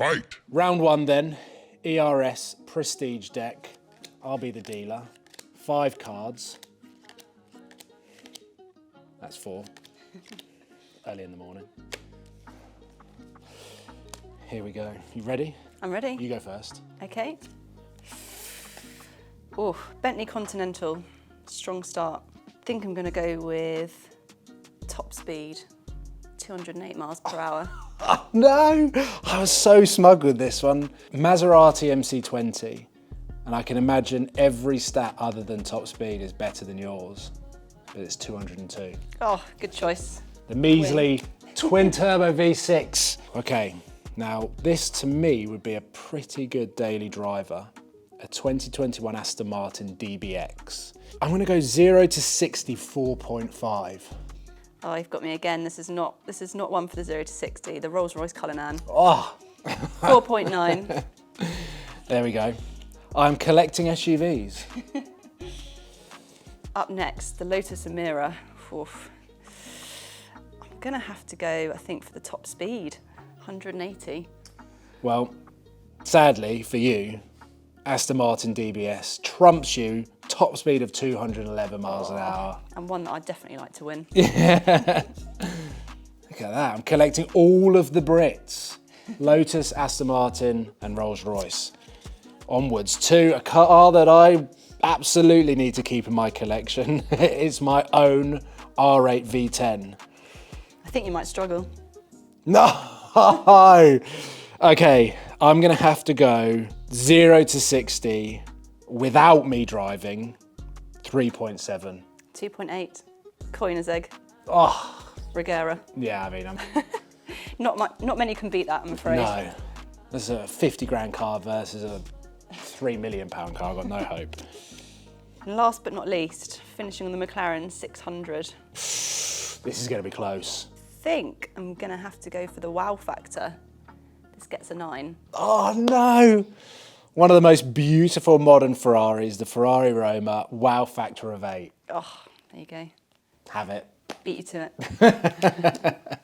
Fight! Round one then, ERS Prestige deck. I'll be the dealer. 5 cards. That's 4. Early in the morning. Here we go. You ready? I'm ready. You go first. Okay. Oh, Bentley Continental. Strong start. I think I'm going to go with top speed, 208 miles per hour. Oh, no! I was so smug with this one. Maserati MC20. And I can imagine every stat other than top speed is better than yours. But it's 202. Oh, good choice. The measly twin turbo V6. Okay, now this to me would be a pretty good daily driver. A 2021 Aston Martin DBX. I'm gonna go 0 to 60, 4.5. Oh, you've got me again. This is not one for the 0 to 60. The Rolls-Royce Cullinan. Oh, 4.9. there we go. I'm collecting SUVs. Up next, the Lotus Emira. Oof. I'm gonna have to go, I think, for the top speed, 180. Well, sadly for you, Aston Martin DBS trumps you, top speed of 211 miles an hour. And one that I'd definitely like to win. Yeah. Look at that, I'm collecting all of the Brits. Lotus, Aston Martin and Rolls-Royce. Onwards to a car that I absolutely need to keep in my collection. It's my own R8 V10. I think you might struggle. No! Okay, I'm gonna have to go 0 to 60 without me driving, 3.7. 2.8. Coiner's egg. Oh, Regera. yeah, I mean, Not many can beat that, I'm afraid. no. There's a 50 grand car versus a £3 million car, I've got no hope. And last but not least, finishing on the McLaren 600. This is gonna be close. I think I'm gonna have to go for the wow factor. This gets a 9. Oh no! One of the most beautiful modern Ferraris, the Ferrari Roma, wow factor of 8. Oh, there you go. Have it. Beat you to it.